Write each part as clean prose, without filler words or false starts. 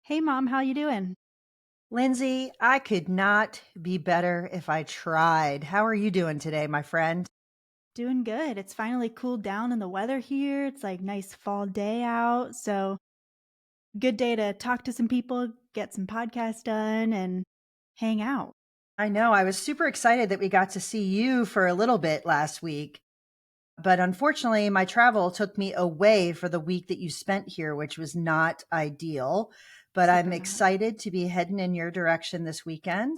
Hey mom, how you doing? Lindsay, I could not be better if I tried. How are you doing today, my friend? Doing good. It's finally cooled down in the weather here. It's like nice fall day out. So good day to talk to some people, get some podcasts done and hang out. I know I was super excited that we got to see you for a little bit last week, but unfortunately, my travel took me away for the week that you spent here, which was not ideal. But I'm Super not. excited to be heading in your direction this weekend.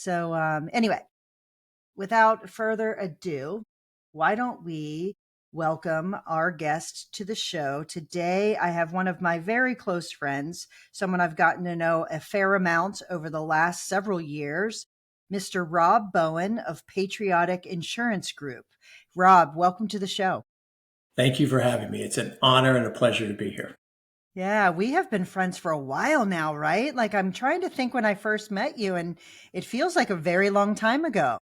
Anyway, without further ado, why don't we welcome our guest to the show? Today, I have one of my very close friends, someone I've gotten to know a fair amount over the last several years, Mr. Rob Bowen of Patriotic Insurance Group. Rob, welcome to the show. Thank you for having me. It's an honor and a pleasure to be here. Yeah, we have been friends for a while now, right? Like, I'm trying to think when I first met you, and it feels like a very long time ago.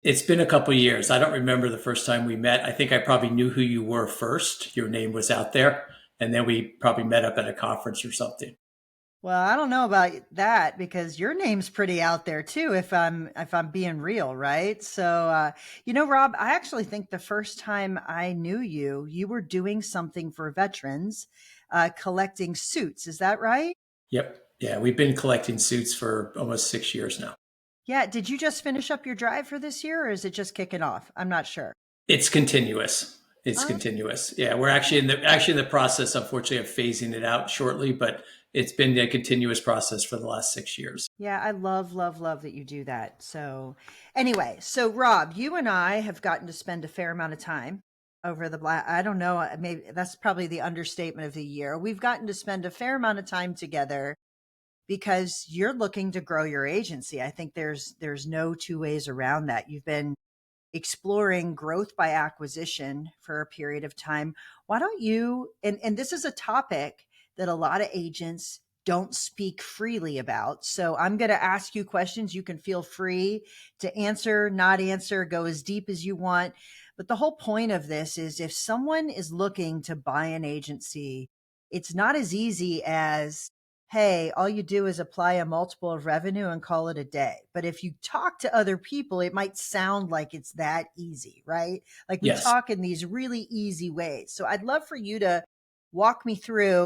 It's been a couple of years. I don't remember the first time we met. I think I probably knew who you were first. Your name was out there, and then we probably met up at a conference or something. Well, I don't know about that because your name's pretty out there too, if I'm being real, right? Rob, I actually think the first time I knew you, you were doing something for veterans, collecting suits. Is that right? Yep. Yeah, we've been collecting suits for almost 6 years now. Yeah. Did you just finish up your drive for this year, or is it just kicking off? I'm not sure. It's continuous. It's Oh, continuous. Yeah, we're actually in the process, unfortunately, of phasing it out shortly, but it's been a continuous process for the last 6 years. yeah. I love, love, love that you do that. So Rob, you and I have gotten to spend a fair amount of time over the black. I don't know, maybe that's probably the understatement of the year. We've gotten to spend a fair amount of time together because you're looking to grow your agency. I think there's no two ways around that. You've been exploring growth by acquisition for a period of time. Why don't you, and this is a topic that a lot of agents don't speak freely about. So I'm going to ask you questions. You can feel free to answer, not answer, go as deep as you want. But the whole point of this is if someone is looking to buy an agency, it's not as easy as, hey, all you do is apply a multiple of revenue and call it a day. But if you talk to other people, it might sound like it's that easy, right? Like we Yes. talk in these really easy ways. So I'd love for you to walk me through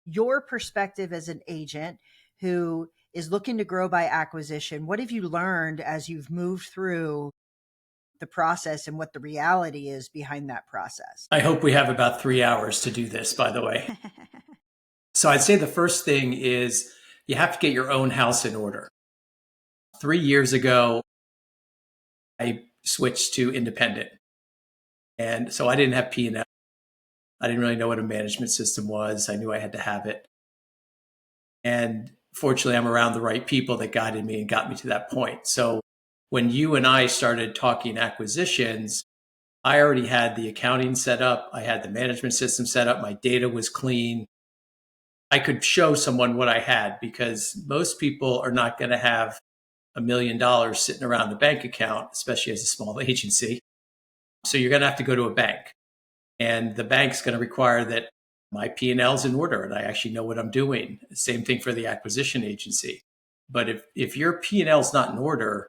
your perspective as an agent who is looking to grow by acquisition. What have you learned as you've moved through the process and what the reality is behind that process? I hope we have about 3 hours to do this, by the way. So I'd say the first thing is you have to get your own house in order. 3 years ago, I switched to independent. And so I didn't have P&L. I didn't really know what a management system was. I knew I had to have it. And fortunately, I'm around the right people that guided me and got me to that point. So when you and I started talking acquisitions, I already had the accounting set up. I had the management system set up. My data was clean. I could show someone what I had because most people are not going to have $1 million sitting around the bank account, especially as a small agency. So you're going to have to go to a bank, and the bank's going to require that my P&L is in order and I actually know what I'm doing. Same thing for the acquisition agency. But if your P&L is not in order,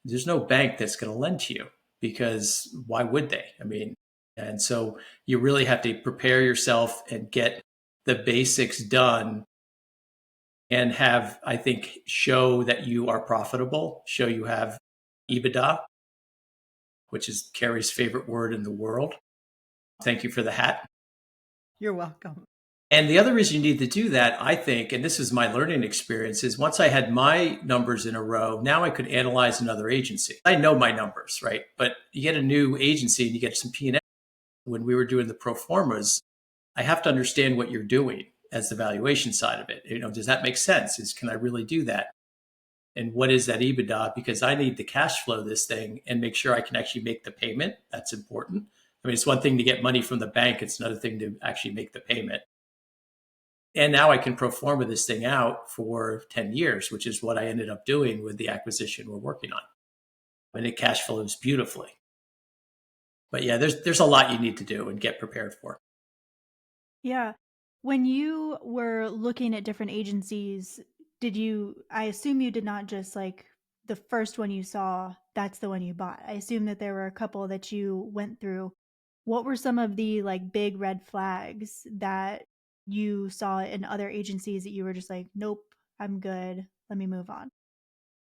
there's no bank that's going to lend to you because why would they? I mean, and so you really have to prepare yourself and get the basics done and have, I think, show that you are profitable, show you have EBITDA, which is Carrie's favorite word in the world. Thank you for the hat. You're welcome. And the other reason you need to do that, I think, and this is my learning experience, is once I had my numbers in a row, now I could analyze another agency. I know my numbers, right? But you get a new agency and you get some P&L. When we were doing the pro formas, I have to understand what you're doing as the valuation side of it. Does that make sense? Can I really do that? And what is that EBITDA? Because I need to cash flow this thing and make sure I can actually make the payment. That's important. I mean, it's one thing to get money from the bank. It's another thing to actually make the payment. And now I can pro forma this thing out for 10 years, which is what I ended up doing with the acquisition we're working on. And it cash flows beautifully. But yeah, there's a lot you need to do and get prepared for. Yeah. When you were looking at different agencies, I assume you did not just like the first one you saw, that's the one you bought. I assume that there were a couple that you went through. What were some of the like big red flags that you saw in other agencies that you were just like, nope, I'm good. Let me move on?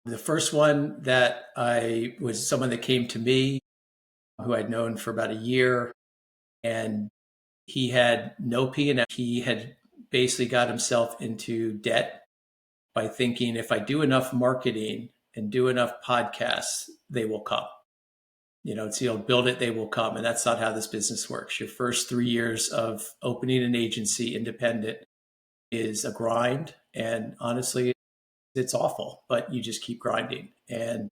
The first one that I was someone that came to me who I'd known for about a year, and he had no P&L. He had basically got himself into debt by thinking if I do enough marketing and do enough podcasts, they will come. It's the old build it, they will come. And that's not how this business works. Your first 3 years of opening an agency independent is a grind. And honestly, it's awful, but you just keep grinding. And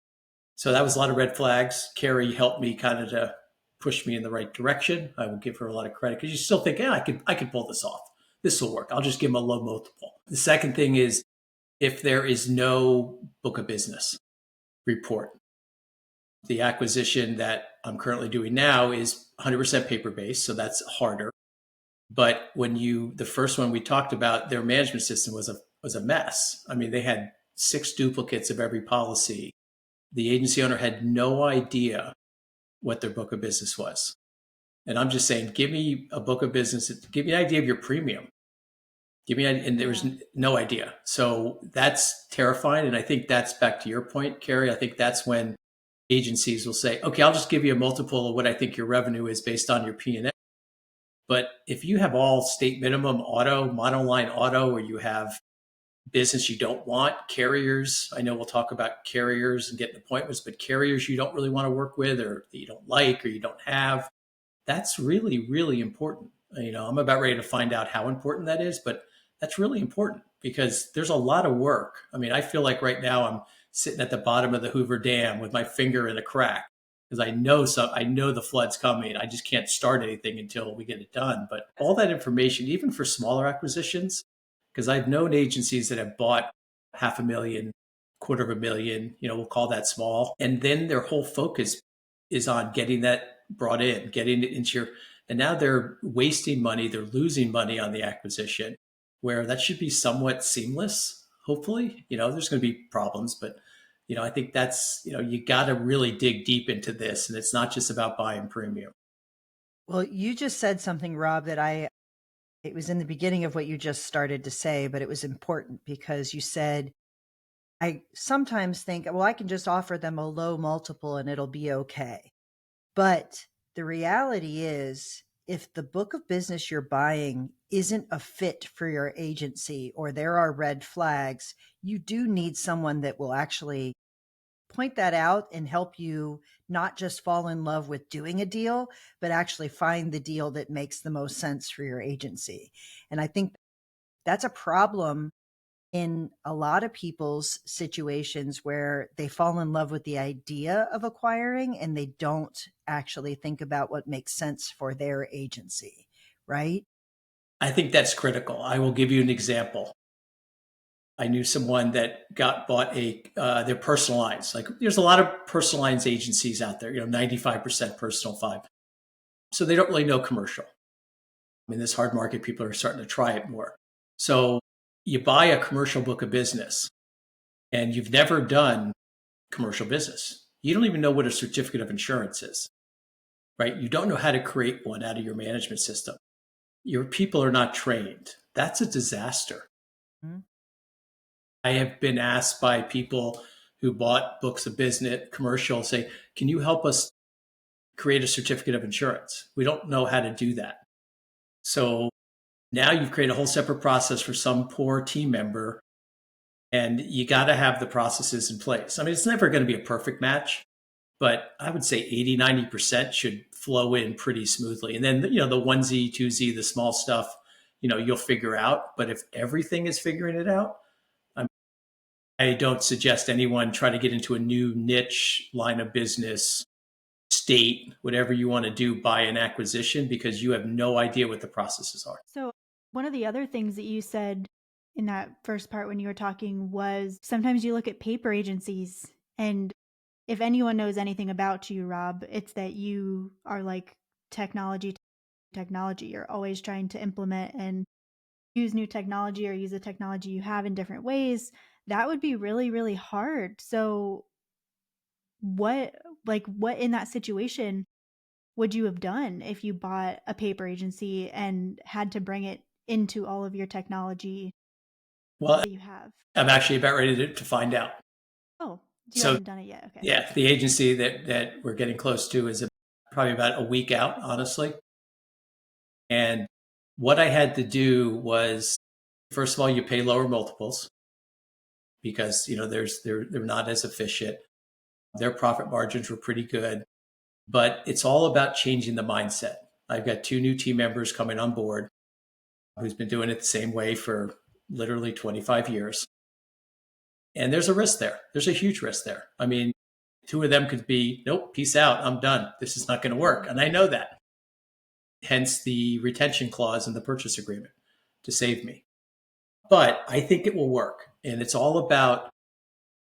so that was a lot of red flags. Carey helped me kind of to push me in the right direction. I will give her a lot of credit because you still think, yeah, I could pull this off. This will work. I'll just give him a low multiple. The second thing is if there is no book of business report. The acquisition that I'm currently doing now is 100% paper based, so that's harder. But the first one we talked about, their management system was a mess. I mean, they had 6 duplicates of every policy. The agency owner had no idea what their book of business was. And I'm just saying, give me a book of business, give me an idea of your premium. And there was no idea. So that's terrifying. And I think that's back to your point, Carey. I think that's when agencies will say, okay, I'll just give you a multiple of what I think your revenue is based on your P&L. But if you have all state minimum auto, monoline auto, or you have business you don't want, carriers, I know we'll talk about carriers and getting appointments, but carriers you don't really want to work with or that you don't like or you don't have, that's really, really important. I'm about ready to find out how important that is, but that's really important because there's a lot of work. I mean, I feel like right now I'm sitting at the bottom of the Hoover Dam with my finger in a crack because I know the flood's coming. I just can't start anything until we get it done. But all that information, even for smaller acquisitions, because I've known agencies that have bought 500,000, quarter of a million, we'll call that small. And then their whole focus is on getting that brought in, getting it into and now they're wasting money, they're losing money on the acquisition, where that should be somewhat seamless, hopefully. There's going to be problems, but I think that's, you got to really dig deep into this, and it's not just about buying premium. Well, you just said something, Rob, it was in the beginning of what you just started to say, but it was important because you said, I sometimes think, well, I can just offer them a low multiple and it'll be okay. But the reality is, if the book of business you're buying isn't a fit for your agency or there are red flags, you do need someone that will actually point that out and help you not just fall in love with doing a deal, but actually find the deal that makes the most sense for your agency. And I think that's a problem in a lot of people's situations where they fall in love with the idea of acquiring and they don't actually think about what makes sense for their agency, right? I think that's critical. I will give you an example. I knew someone that bought their personal lines. Like there's a lot of personal lines agencies out there, 95% personal, 5. So they don't really know commercial. In this hard market, people are starting to try it more. So you buy a commercial book of business and you've never done commercial business. You don't even know what a certificate of insurance is, right? You don't know how to create one out of your management system. Your people are not trained. That's a disaster. Mm-hmm. I have been asked by people who bought books of business, commercial, say, can you help us create a certificate of insurance? We don't know how to do that. So now you've created a whole separate process for some poor team member, and you got to have the processes in place. I mean, it's never going to be a perfect match, but I would say 80, 90% should flow in pretty smoothly. And then, the onesie, twosie, the small stuff, you'll figure out. But if everything is figuring it out, I don't suggest anyone try to get into a new niche line of business, state, whatever you want to do, buy an acquisition, because you have no idea what the processes are. So, one of the other things that you said in that first part when you were talking was sometimes you look at paper agencies, and if anyone knows anything about you, Rob, it's that you are like technology. You're always trying to implement and use new technology or use the technology you have in different ways, that would be really, really hard. So what in that situation would you have done if you bought a paper agency and had to bring it into all of your technology Well, that you have? I'm actually about ready to find out. Oh, you So haven't done it yet. Okay. yeah, the agency that we're getting close to is probably about a week out, honestly. And what I had to do was, first of all, you pay lower multiples because they're not as efficient. Their profit margins were pretty good, but it's all about changing the mindset. I've got 2 new team members coming on board who's been doing it the same way for literally 25 years. And there's a risk there. There's a huge risk there. I mean, 2 of them could be, nope, peace out, I'm done. This is not going to work. And I know that. Hence the retention clause in the purchase agreement to save me. But I think it will work. And it's all about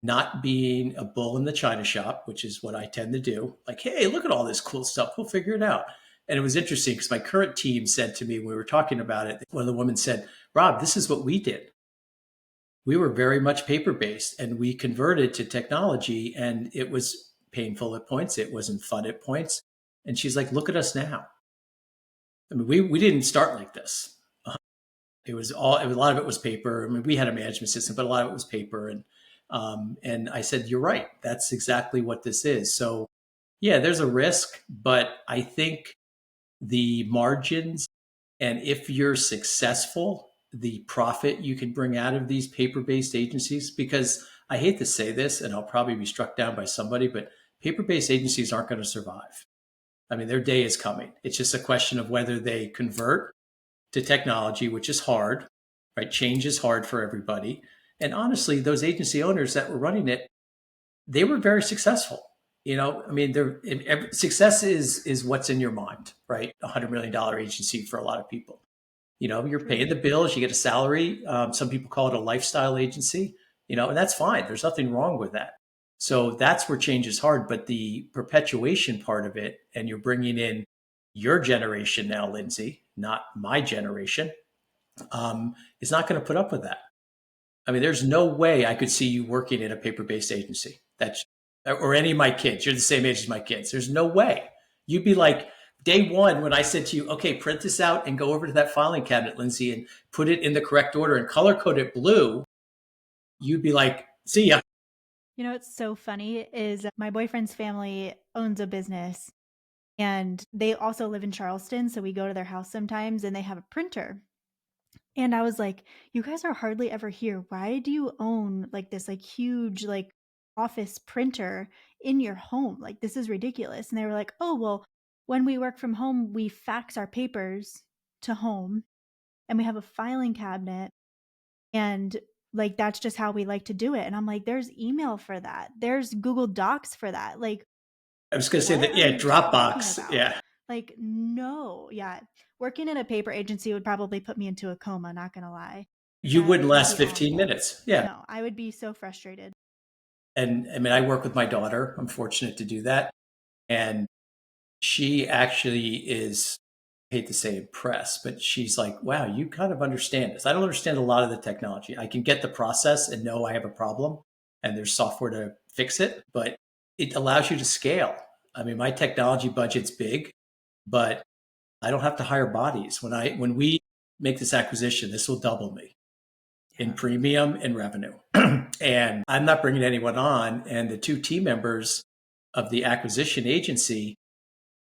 not being a bull in the china shop, which is what I tend to do. Like, hey, look at all this cool stuff. We'll figure it out. And it was interesting because my current team said to me when we were talking about it, one of the women said, Rob, this is what we did. We were very much paper based and we converted to technology, and it was painful at points. It wasn't fun at points. And she's like, look at us now. I mean, we didn't start like this. It was a lot of it was paper. I mean, we had a management system, but a lot of it was paper. And I said, you're right. That's exactly what this is. So yeah, there's a risk, but I think the margins, and if you're successful, the profit you can bring out of these paper-based agencies, because I hate to say this, and I'll probably be struck down by somebody, but paper-based agencies aren't going to survive. I mean, their day is coming. It's just a question of whether they convert to technology, which is hard, right? Change is hard for everybody. And honestly, those agency owners that were running it, they were very successful. I mean, success is what's in your mind, right? $100 million agency for a lot of people. You're paying the bills, you get a salary. Some people call it a lifestyle agency, and that's fine. There's nothing wrong with that. So that's where change is hard. But the perpetuation part of it, and you're bringing in your generation now, Lindsay, not my generation, is not going to put up with that. I mean, there's no way I could see you working in a paper-based agency. Or any of my kids. You're the same age as my kids. There's no way. You'd be like, day one, when I said to you, okay, print this out and go over to that filing cabinet, Lindsay, and put it in the correct order and color code it blue, you'd be like, see ya. What's so funny is my boyfriend's family owns a business and they also live in Charleston. So we go to their house sometimes and they have a printer. And I was like, you guys are hardly ever here. Why do you own like this like huge like office printer in your home? Like this is ridiculous. And they were like, oh, well, when we work from home, we fax our papers to home and we have a filing cabinet. And like that's just how we like to do it. And I'm like, there's email for that. There's Google Docs for that. Like, I was going to say what that, are yeah, you talking Dropbox. about? Yeah. Like, no. Yeah. Working in a paper agency would probably put me into a coma, not going to lie. You That wouldn't would last be 15 awful. minutes. Yeah. No, I would be so frustrated. And I mean, I work with my daughter. I'm fortunate to do that. And she actually is, I hate to say impressed, but she's like, wow, you kind of understand this. I don't understand a lot of the technology. I can get the process and know I have a problem and there's software to fix it, but it allows you to scale. I mean, my technology budget's big, but I don't have to hire bodies. When we make this acquisition, this will double me in premium and revenue. And I'm not bringing anyone on. And the 2 team members of the acquisition agency,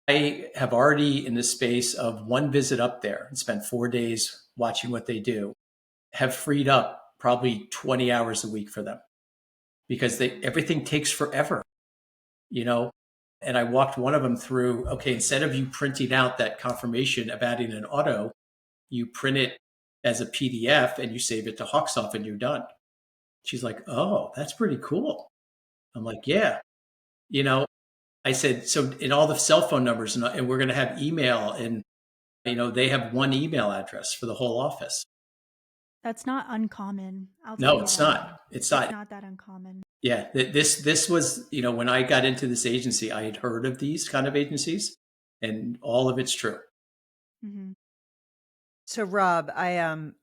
I have already, in the space of 1 visit up there and spent 4 days watching what they do, have freed up probably 20 hours a week for them because everything takes forever, And I walked one of them through, okay, instead of you printing out that confirmation of adding an auto, you print it as a PDF and you save it to Hawksoft and you're done. She's like, oh, that's pretty cool. I'm like, yeah. I said, so in all the cell phone numbers and we're going to have email and, they have 1 email address for the whole office. That's not uncommon. I'll tell No, you it's that. not. It's not. It's not that uncommon. Yeah. This was, when I got into this agency, I had heard of these kind of agencies and all of it's true. Mm-hmm. So Rob, I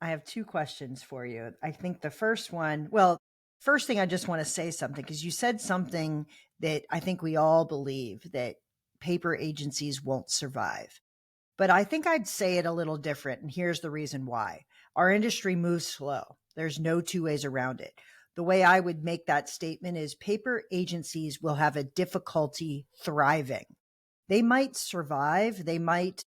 have two questions for you. I think the first one, well, first thing I just want to say something because you said something that I think we all believe that paper agencies won't survive. But I think I'd say it a little different. And here's the reason why. Our industry moves slow. There's no two ways around it. The way I would make that statement is paper agencies will have a difficulty thriving. They might survive, they might,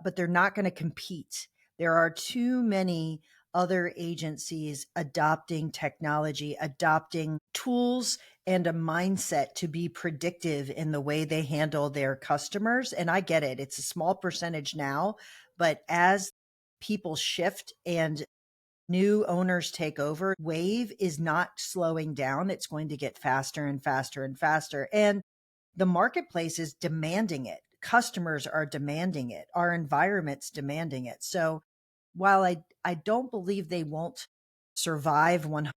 but they're not going to compete. There are too many other agencies adopting technology, adopting tools and a mindset to be predictive in the way they handle their customers. And I get it. It's a small percentage now, but as people shift and new owners take over, wave is not slowing down. It's going to get faster and faster and faster. And the marketplace is demanding it. Customers are demanding it. Our environment's demanding it. So while I don't believe they won't survive one,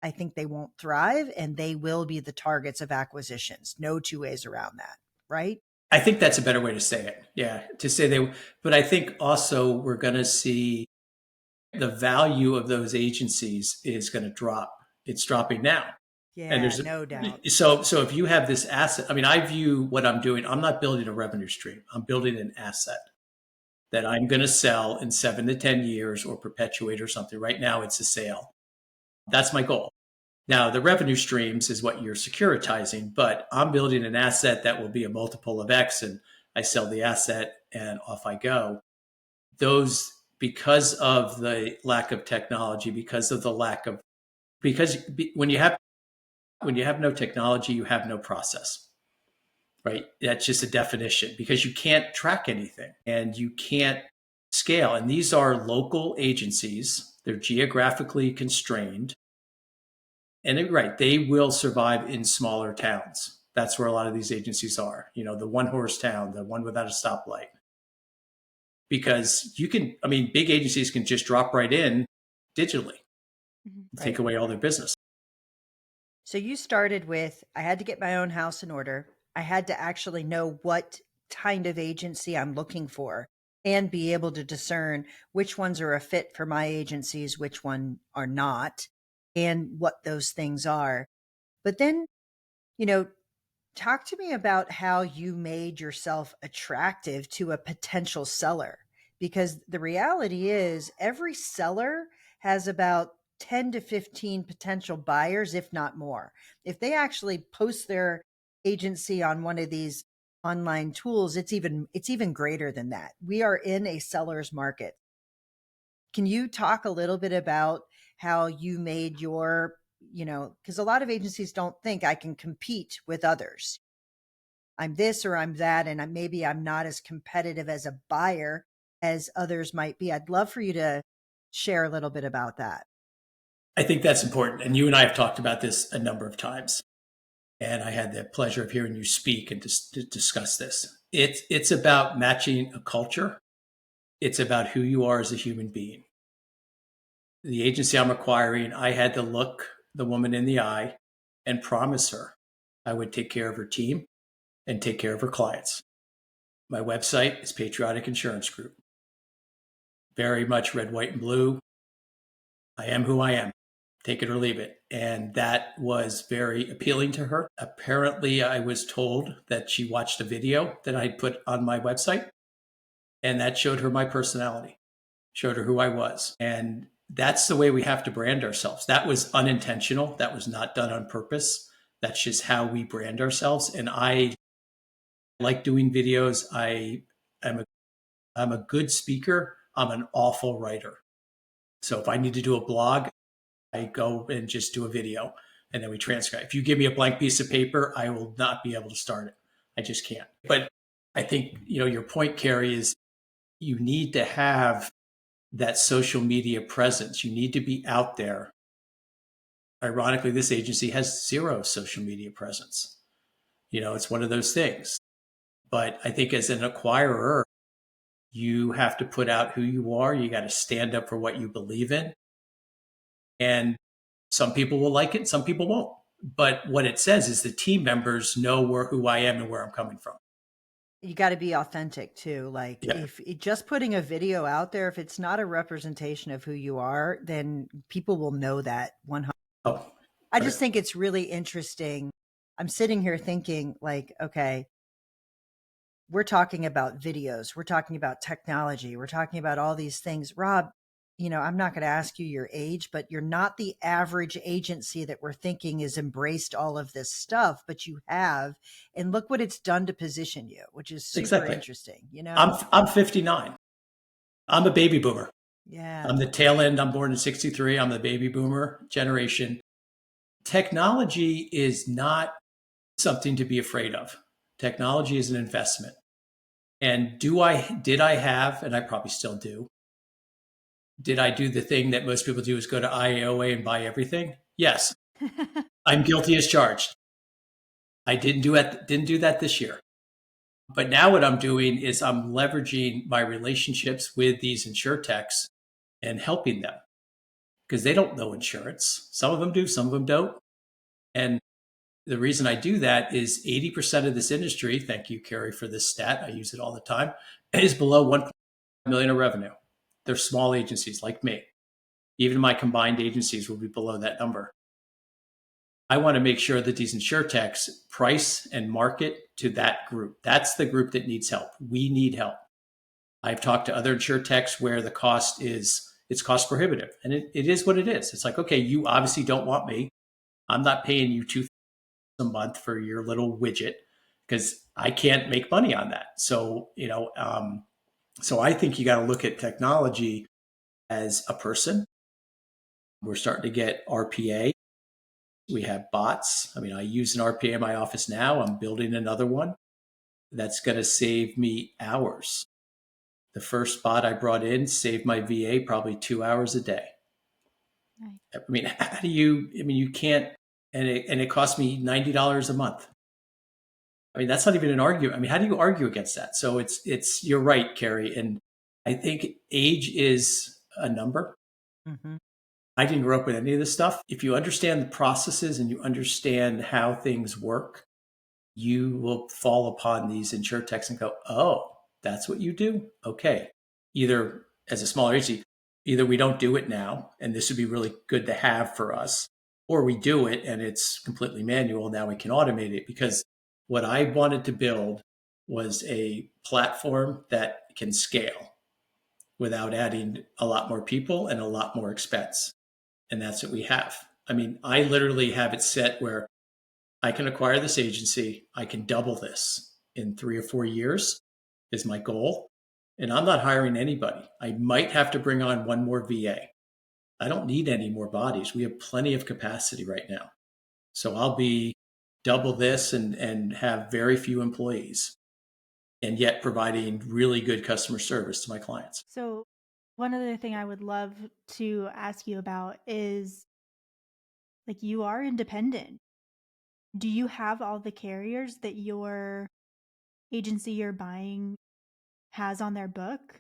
I think they won't thrive and they will be the targets of acquisitions. No two ways around that, right? I think that's a better way to say it. Yeah, to say they, but I think also we're going to see the value of those agencies is going to drop. It's dropping now. And Yeah, there's no doubt. so if you have this asset, I mean, I view what I'm doing, I'm not building a revenue stream. I'm building an asset that I'm going to sell in 7 to 10 years or perpetuate or something. Right now it's a sale. That's my goal. Now, the revenue streams is what you're securitizing, but I'm building an asset that will be a multiple of X, and I sell the asset and off I go. Those, because of the lack of technology, because of the lack of, because when you have no technology, you have no process, right? That's just a definition because you can't track anything and you can't scale. And these are local agencies. They're geographically constrained. And right, they will survive in smaller towns. That's where a lot of these agencies are. You know, the one horse town, the one without a stoplight. Because you can, I mean, big agencies can just drop right in digitally, take Right. away all their business. So you started with, I had to get my own house in order. I had to actually know what kind of agency I'm looking for and be able to discern which ones are a fit for my agencies, which one are not, and what those things are. But then, you know, talk to me about how you made yourself attractive to a potential seller. Because the reality is, every seller has about 10 to 15 potential buyers, if not more. If they actually post their agency on one of these online tools, it's even greater than that. We are in a seller's market. Can you talk a little bit about how you made your, because a lot of agencies don't think I can compete with others. I'm this or I'm that, and maybe I'm not as competitive as a buyer as others might be. I'd love for you to share a little bit about that. I think that's important. And you and I have talked about this a number of times. And I had the pleasure of hearing you speak and to discuss this. It's about matching a culture. It's about who you are as a human being. The agency I'm acquiring, I had to look the woman in the eye and promise her I would take care of her team and take care of her clients. My website is Patriotic Insurance Group. Very much red, white, and blue. I am who I am. Take it or leave it. And that was very appealing to her. Apparently, I was told that she watched a video that I put on my website, and that showed her my personality, showed her who I was. And that's the way we have to brand ourselves. That was unintentional. That was not done on purpose. That's just how we brand ourselves. And I like doing videos. I'm a good speaker. I'm an awful writer. So if I need to do a blog, I go and just do a video and then we transcribe. If you give me a blank piece of paper, I will not be able to start it. I just can't. But I think, your point, Carey, is you need to have that social media presence. You need to be out there. Ironically, this agency has zero social media presence. It's one of those things. But I think as an acquirer, you have to put out who you are. You got to stand up for what you believe in. And some people will like it, some people won't. But what it says is the team members know who I am and where I'm coming from. You got to be authentic too. Like Yeah. if just putting a video out there, if it's not a representation of who you are, then people will know that 100. Oh, I right. just think it's really interesting. I'm sitting here thinking like, okay, we're talking about videos, we're talking about technology, we're talking about all these things. Rob, I'm not going to ask you your age, but you're not the average agency that we're thinking has embraced all of this stuff, but you have. And look what it's done to position you, which is super Exactly. interesting, I'm 59. I'm a baby boomer. Yeah. I'm the tail end. I'm born in 63. I'm the baby boomer generation. Technology is not something to be afraid of. Technology is an investment. And did I have, and I probably still do, did I do the thing that most people do is go to IAOA and buy everything? Yes. I'm guilty as charged. I didn't do that this year. But now what I'm doing is I'm leveraging my relationships with these insurtechs and helping them because they don't know insurance. Some of them do, some of them don't. And the reason I do that is 80% of this industry, thank you, Carey, for this stat, I use it all the time, is below 1 million of revenue. They're small agencies like me. Even my combined agencies will be below that number. I want to make sure that these insurtechs price and market to that group. That's the group that needs help. We need help. I've talked to other insurtechs where the cost is it's cost prohibitive, and it is what it is. It's like, okay, you obviously don't want me. I'm not paying you $2,000 a month for your little widget because I can't make money on that. So so I think you got to look at technology as a person. We're starting to get RPA. We have bots. I mean, I use an RPA in my office now. I'm building another one that's going to save me hours. The first bot I brought in saved my VA probably 2 hours a day. Nice. I mean, you can't, and it cost me $90 a month. I mean, that's not even an argument. I mean, how do you argue against that? So you're right, Carey. And I think age is a number. Mm-hmm. I didn't grow up with any of this stuff. If you understand the processes and you understand how things work, you will fall upon these insurtechs and go, oh, that's what you do? Okay. Either as a smaller agency, either we don't do it now, and this would be really good to have for us, or we do it and it's completely manual. Now we can automate it because what I wanted to build was a platform that can scale without adding a lot more people and a lot more expense. And that's what we have. I mean, I literally have it set where I can acquire this agency. I can double this in 3 or 4 years is my goal. And I'm not hiring anybody. I might have to bring on one more VA. I don't need any more bodies. We have plenty of capacity right now. So I'll be double this and have very few employees and yet providing really good customer service to my clients. So, one other thing I would love to ask you about is like you are independent. Do you have all the carriers that your agency you're buying has on their book?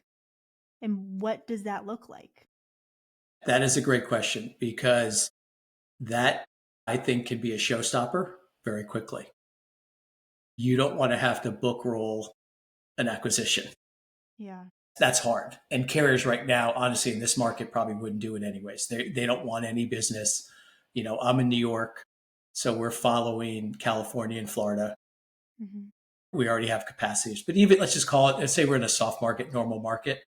And what does that look like? That is a great question because that I think can be a showstopper very quickly. You don't want to have to book roll an acquisition. Yeah. That's hard. And carriers right now, honestly, in this market probably wouldn't do it anyways. They don't want any business. I'm in New York, so we're following California and Florida. Mm-hmm. We already have capacities. But even let's just call it, let's say we're in a soft market, normal market.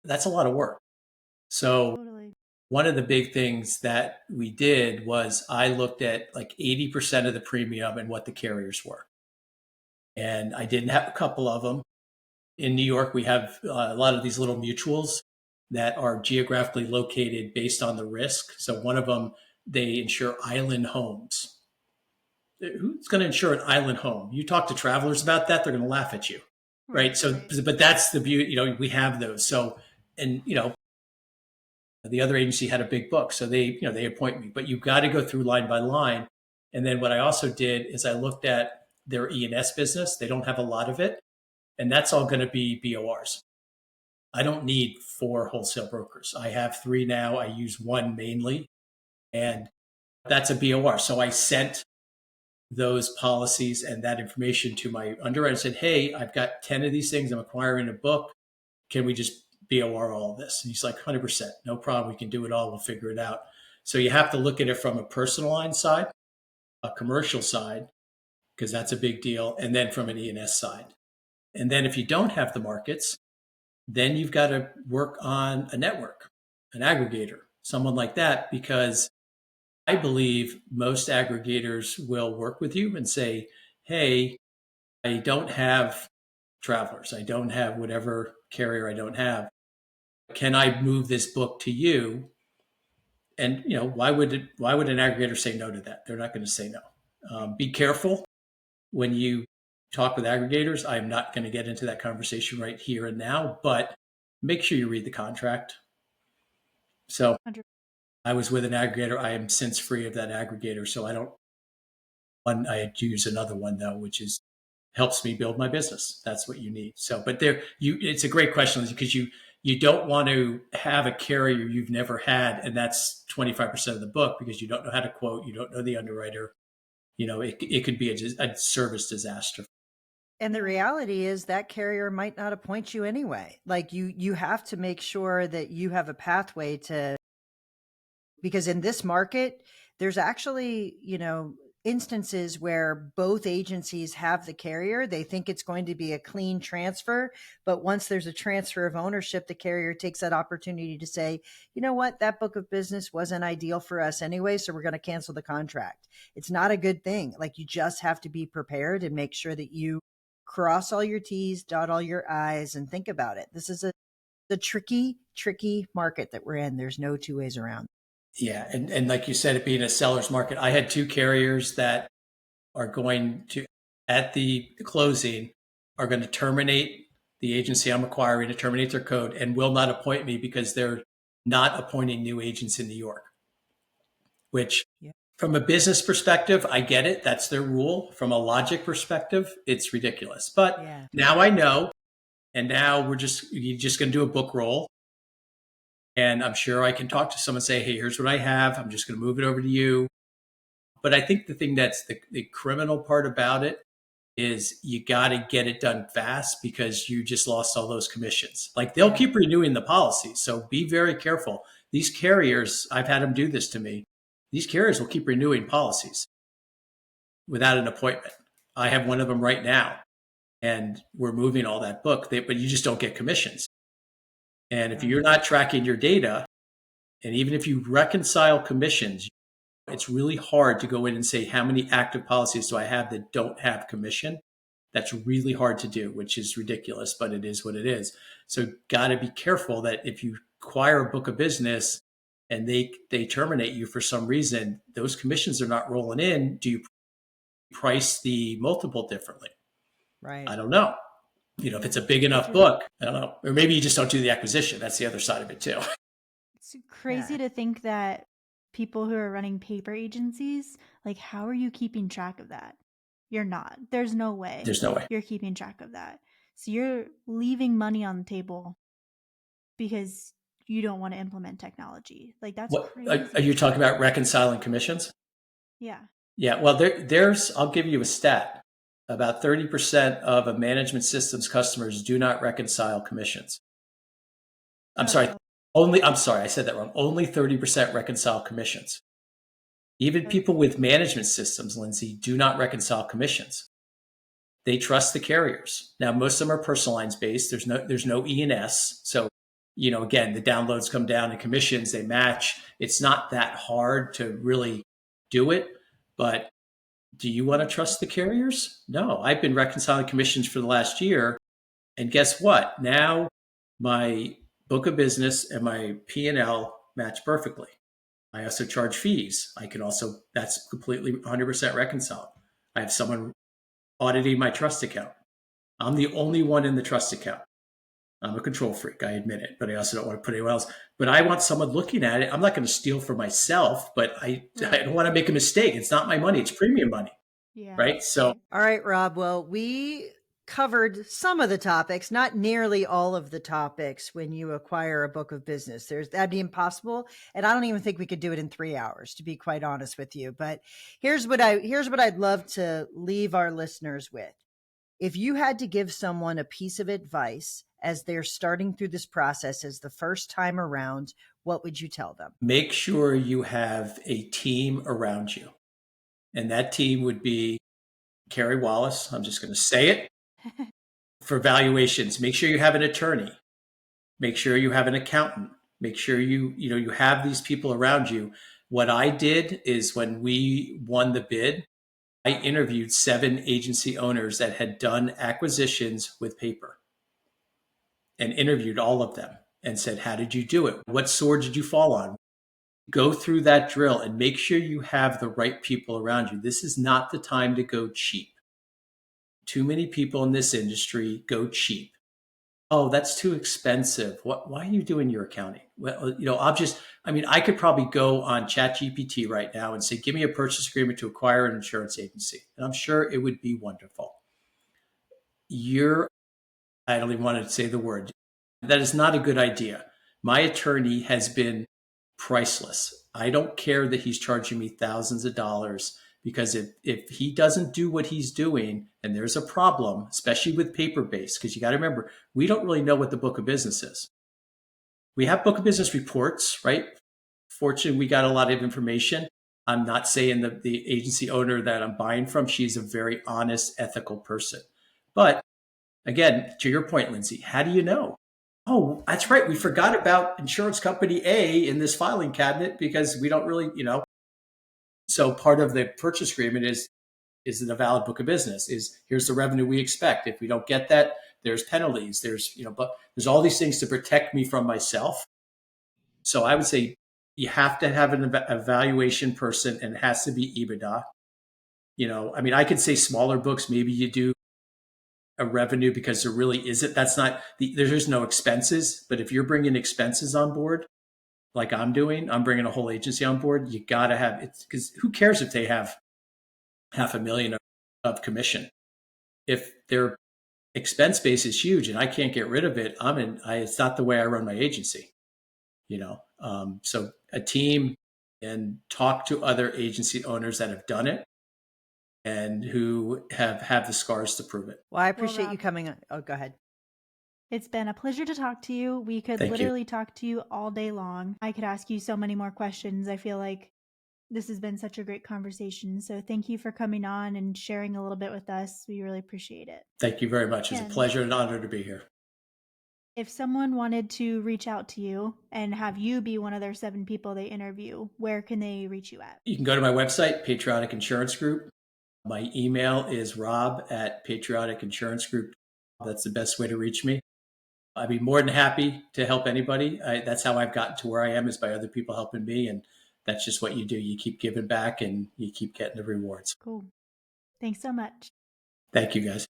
That's a lot of work. So Totally. one of the big things that we did was I looked at like 80% of the premium and what the carriers were. And I didn't have a couple of them. In New York, we have a lot of these little mutuals that are geographically located based on the risk. So one of them, they insure island homes. Who's going to insure an island home? You talk to travelers about that, they're going to laugh at you. Right. So, but that's the beauty, we have those. So, and, the other agency had a big book. So they appoint me, but you've got to go through line by line. And then what I also did is I looked at their E&S business. They don't have a lot of it. And that's all going to be BORs. I don't need 4 wholesale brokers. I have 3 now. I use one mainly, and that's a BOR. So I sent those policies and that information to my underwriter and said, hey, I've got 10 of these things. I'm acquiring a book. Can we just BOR all of this? And he's like, 100%, no problem. We can do it all. We'll figure it out. So you have to look at it from a personal line side, a commercial side, because that's a big deal, and then from an E&S side. And then if you don't have the markets, then you've got to work on a network, an aggregator, someone like that, because I believe most aggregators will work with you and say, hey, I don't have Travelers. I don't have whatever carrier I don't have. Can I move this book to you? And why would an aggregator say no to that? They're not going to say no. Be careful when you talk with aggregators. I'm not going to get into that conversation right here and now, but make sure you read the contract. So 100%. I was with an aggregator. I am since free of that aggregator. So I use another one though, which helps me build my business. That's what you need. So, but it's a great question because you don't want to have a carrier you've never had, and that's 25% of the book because you don't know how to quote, you don't know the underwriter. It could be a service disaster. And the reality is that carrier might not appoint you anyway. Like you have to make sure that you have a pathway because in this market, there's actually, instances where both agencies have the carrier. They think it's going to be a clean transfer. But once there's a transfer of ownership, the carrier takes that opportunity to say, you know what, that book of business wasn't ideal for us anyway, so we're going to cancel the contract. It's not a good thing. Like you just have to be prepared and make sure that you cross all your T's, dot all your I's, and think about it. This is the tricky market that we're in. There's no two ways around. Yeah. And like you said, it being a seller's market, I had two carriers that are going to, at the closing, are going to terminate the agency I'm acquiring, to terminate their code, and will not appoint me because they're not appointing new agents in New York, which from a business perspective, I get it. That's their rule. From a logic perspective, it's ridiculous. But now I know, and now you're just going to do a book roll. And I'm sure I can talk to someone and say, hey, here's what I have. I'm just going to move it over to you. But I think the thing that's the criminal part about it is you got to get it done fast because you just lost all those commissions. Like they'll keep renewing the policy. So be very careful. These carriers, I've had them do this to me. These carriers will keep renewing policies without an appointment. I have one of them right now, and we're moving all that book, but you just don't get commissions. And if you're not tracking your data, and even if you reconcile commissions, it's really hard to go in and say, how many active policies do I have that don't have commission? That's really hard to do, which is ridiculous, but it is what it is. So got to be careful that if you acquire a book of business and they terminate you for some reason, those commissions are not rolling in. Do you price the multiple differently? Right. I don't know. If it's a big enough book, I don't know. Or maybe you just don't do the acquisition. That's the other side of it too. It's crazy to think that people who are running paper agencies, like, how are you keeping track of that? You're not. There's no way. You're keeping track of that. So you're leaving money on the table because you don't want to implement technology. Like that's crazy. Are you talking about reconciling commissions? Yeah. Yeah. Well, I'll give you a stat. About 30% of a management systems customers do not reconcile commissions. I said that wrong. Only 30% reconcile commissions. Even people with management systems, Lindsay, do not reconcile commissions. They trust the carriers. Now, most of them are personal lines based. There's no E&S. So, again, the downloads come down and commissions, they match. It's not that hard to really do it, but do you want to trust the carriers? No, I've been reconciling commissions for the last year. And guess what? Now my book of business and my P&L match perfectly. I also charge fees. That's completely 100% reconciled. I have someone auditing my trust account. I'm the only one in the trust account. I'm a control freak, I admit it, but I also don't want to put anyone else. But I want someone looking at it. I'm not going to steal for myself, but I don't want to make a mistake. It's not my money. It's premium money. Yeah. Right. So, all right, Rob. Well, we covered some of the topics, not nearly all of the topics when you acquire a book of business. That'd be impossible. And I don't even think we could do it in 3 hours, to be quite honest with you. But here's what I'd love to leave our listeners with. If you had to give someone a piece of advice as they're starting through this process as the first time around, what would you tell them? Make sure you have a team around you. And that team would be Carey Wallace. I'm just going to say it. For valuations, make sure you have an attorney. Make sure you have an accountant. Make sure you have these people around you. What I did is when we won the bid, I interviewed 7 agency owners that had done acquisitions with paper and interviewed all of them and said, how did you do it? What sword did you fall on? Go through that drill and make sure you have the right people around you. This is not the time to go cheap. Too many people in this industry go cheap. Oh, that's too expensive. Why are you doing your accounting? Well, I could probably go on ChatGPT right now and say, give me a purchase agreement to acquire an insurance agency. And I'm sure it would be wonderful. I don't even want to say the word. That is not a good idea. My attorney has been priceless. I don't care that he's charging me thousands of dollars, because if he doesn't do what he's doing and there's a problem, especially with paper-based, because you got to remember, we don't really know what the book of business is. We have book of business reports, right? Fortunately, we got a lot of information. I'm not saying that the agency owner that I'm buying from, she's a very honest, ethical person. But again, to your point, Lindsay, how do you know? Oh, that's right. We forgot about insurance company A in this filing cabinet because we don't really, So part of the purchase agreement is it a valid book of business? Here's the revenue we expect. If we don't get that, there's penalties. But there's all these things to protect me from myself. So I would say you have to have an evaluation person, and it has to be EBITDA. I could say smaller books, maybe you do a revenue because there really isn't. There's no expenses. But if you're bringing expenses on board, like I'm bringing a whole agency on board, you got to have it, because who cares if they have $500,000 of commission? If their expense base is huge and I can't get rid of it, it's not the way I run my agency, So a team, and talk to other agency owners that have done it and who have the scars to prove it. Well, I appreciate you coming on. Oh, go ahead. It's been a pleasure to talk to you. We could literally talk to you all day long. I could ask you so many more questions. I feel like this has been such a great conversation. So thank you for coming on and sharing a little bit with us. We really appreciate it. Thank you very much. It's a pleasure and honor to be here. If someone wanted to reach out to you and have you be one of their 7 people they interview, where can they reach you at? You can go to my website, Patriotic Insurance Group. My email is rob@Patriotic Insurance Group. That's the best way to reach me. I'd be more than happy to help anybody. That's how I've gotten to where I am, is by other people helping me. And that's just what you do. You keep giving back and you keep getting the rewards. Cool. Thanks so much. Thank you, guys.